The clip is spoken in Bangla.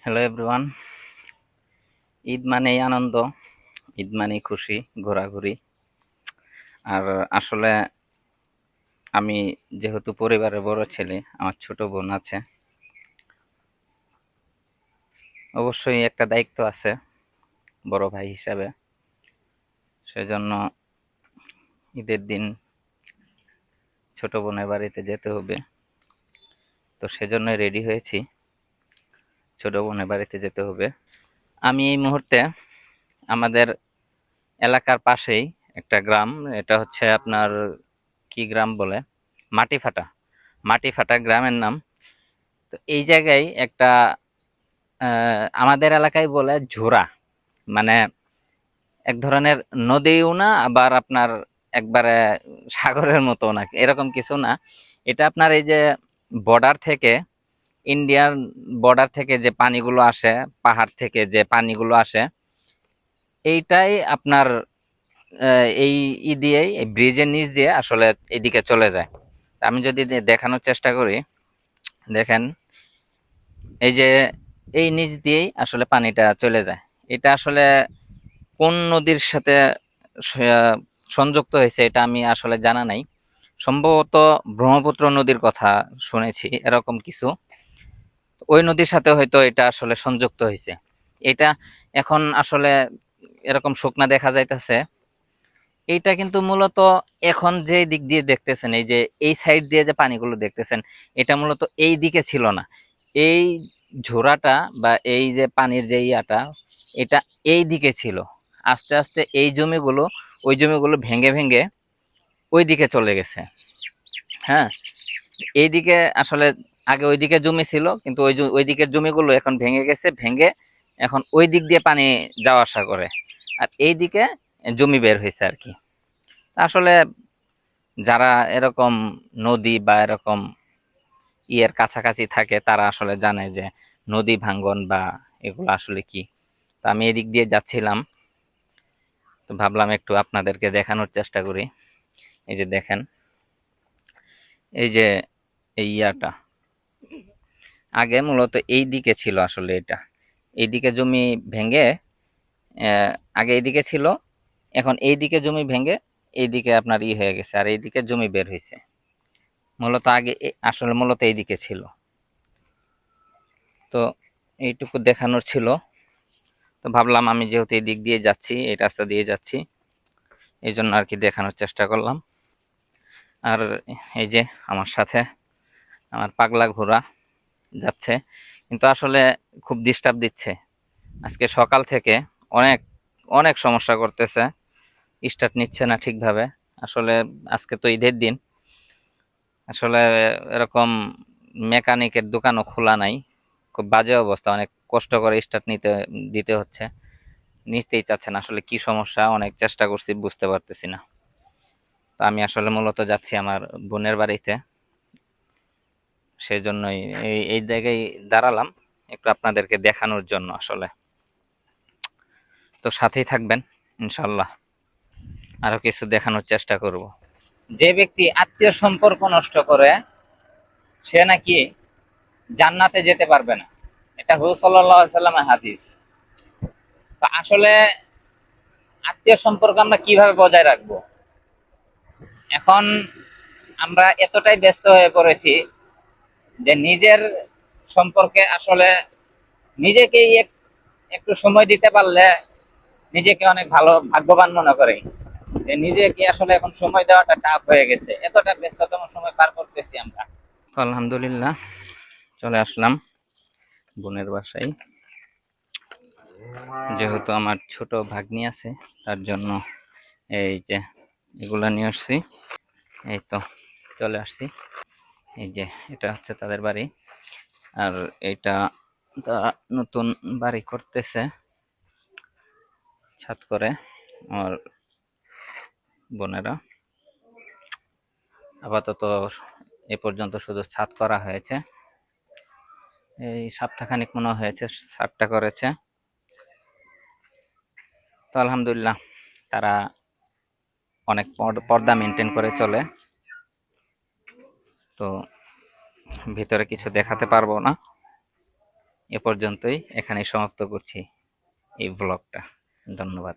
Hello everyone. ঈদ মানেই আনন্দ, ঈদ মানেই খুশি, ঘোরাঘুরি। আর আসলে আমি যেহেতু পরিবারের বড় ছেলে, আমার ছোট বোন আছে, অবশ্যই একটা দায়িত্ব আছে বড় ভাই হিসাবে। সেজন্য ঈদের দিন ছোট বোনের বাড়িতে যেতে হবে। তো সেজন্যই রেডি হয়েছি, ছোট বোনের বাড়িতে যেতে হবে। আমি এই মুহূর্তে আমাদের এলাকার পাশেই একটা গ্রাম, এটা হচ্ছে আপনার কি গ্রাম বলে, মাটিফাটা। মাটিফাটা গ্রামের নাম। তো এই জায়গায় একটা আমাদের এলাকায় বলে ঝোরা, মানে এক ধরনের নদীও না, আবার আপনার একবারে সাগরের মতো না, এরকম কিছু না। এটা আপনার এই যে বর্ডার থেকে, ইন্ডিয়ান বর্ডার থেকে যে পানিগুলো আসে, পাহাড় থেকে যে পানিগুলো আসে, এইটাই আপনার এই দিয়েই, এই ব্রিজের নিচ দিয়ে আসলে এদিকে চলে যায়। আমি যদি দেখানোর চেষ্টা করি, দেখেন, এই যে এই নিচ দিয়েই আসলে পানিটা চলে যায়। এটা আসলে কোন নদীর সাথে সংযুক্ত হয়েছে এটা আমি আসলে জানা নাই। সম্ভবত ব্রহ্মপুত্র নদীর কথা শুনেছি, এরকম কিছু। ওই নদীর সাথে হয়তো এটা আসলে সংযুক্ত হয়েছে। এটা এখন আসলে এরকম শুকনা দেখা যাইতেছে। এইটা কিন্তু মূলত এখন যে দিক দিয়ে দেখতেছেন, এই যে এই সাইড দিয়ে যে পানিগুলো দেখতেছেন, এটা মূলত এই দিকে ছিল না। এই ঝোড়াটা বা এই যে পানির যে ইয়াটা, এটা এই দিকে ছিল। আস্তে আস্তে এই জমিগুলো, ওই জমিগুলো ভেঙে ভেঙে ওই দিকে চলে গেছে। হ্যাঁ, এইদিকে আসলে আগে ওইদিকে জমি ছিল, কিন্তু ওই দিকের জমিগুলো এখন ভেঙে গেছে, ভেঙে এখন ওই দিক দিয়ে পানি যাওয়া আসা করে। আর এইদিকে জমি বের হয়েছে আর কি। আসলে যারা এরকম নদী বা এরকম ইয়ের কাছাকাছি থাকে, তারা আসলে জানে যে নদী ভাঙ্গন বা এগুলো আসলে কি। তো আমি এদিক দিয়ে যাচ্ছিলাম, তো ভাবলাম একটু আপনাদেরকে দেখানোর চেষ্টা করি। এই যে দেখেন, এই যে এই ইয়াটা আগে মূলত এই দিকে ছিল আসলে। এটা এইদিকে জমি ভেঙে, আহ, আগে এইদিকে ছিল, এখন এইদিকে জমি ভেঙে এইদিকে আপনার হয়ে গেছে, আর এইদিকে জমি বের হয়েছে। মূলত আগে আসলে মূলত এইদিকে ছিল। তো এইটুকু দেখানোর ছিল। তো ভাবলাম আমি যেহেতু এই দিক দিয়ে যাচ্ছি, এই রাস্তা দিয়ে যাচ্ছি, এই জন্য আর কি দেখানোর চেষ্টা করলাম। আর এই যে আমার সাথে আমার পাগলা ঘোড়া যাচ্ছে, কিন্তু আসলে খুব ডিস্টার্ব দিচ্ছে। আজকে সকাল থেকে অনেক অনেক সমস্যা করতেছে, স্টার্ট নিচ্ছে না ঠিকভাবে। আসলে আজকে তো ঈদের দিন, আসলে এরকম মেকানিকের দোকানও খোলা নাই। খুব বাজে অবস্থা, অনেক কষ্ট করে স্টার্ট দিতে হচ্ছে, নিতেই চাচ্ছে না। আসলে কি সমস্যা, অনেক চেষ্টা করছি, বুঝতে পারতেছি না। তো আমি আসলে মূলত যাচ্ছি আমার বোনের বাড়িতে, সেই জন্যই এই জায়গায় দাঁড়ালাম একটু আপনাদেরকে দেখানোর জন্য আসলে। তো সাথেই থাকবেন, ইনশাল্লাহ আরো কিছু দেখানোর চেষ্টা করব। যে ব্যক্তি আত্মীয় সম্পর্ক নষ্ট করে, সে নাকি জান্নাতে যেতে পারবে না। এটা হুজুর সাল্লাল্লাহু আলাইহি সাল্লামের হাদিস। তো আসলে আত্মীয় সম্পর্ক আমরা কিভাবে বজায় রাখবো? এখন আমরা এতটাই ব্যস্ত হয়ে পড়েছি যে নিজের সম্পর্কে আসলে নিজেকেই একটু সময় দিতে পারলে নিজেকে অনেক ভালো ভাগ্যবান মনে করে। যে নিজেকে আসলে এখন সময় দেওয়াটা টাফ হয়ে গেছে, এতটা ব্যস্ততম সময় পার করতেছি আমরা। আলহামদুলিল্লাহ, চলে আসলাম বোনের বাসায়। যেহেতু আমার ছোট ভাগ্নি আছে, তার জন্য এই যে এগুলা নিয়ে আসছি। এই তো চলে আসছি। এই যে এটা হচ্ছে তাদের বাড়ি। আর এটা তারা নতুন বাড়ি করতেছে ছাদ করে, আমার বোনেরা। আপাতত এ পর্যন্ত শুধু ছাদ করা হয়েছে, এই সপ্তাহখানিক মনে হয়েছে ছাদটা করেছে। তো আলহামদুলিল্লাহ, তারা অনেক পর্দা মেনটেন করে চলে। তো ভিতরে কিছু দেখাতে পারবো না, এ পর্যন্তই, এখানেই সমাপ্ত করছি এই ব্লগটা। ধন্যবাদ।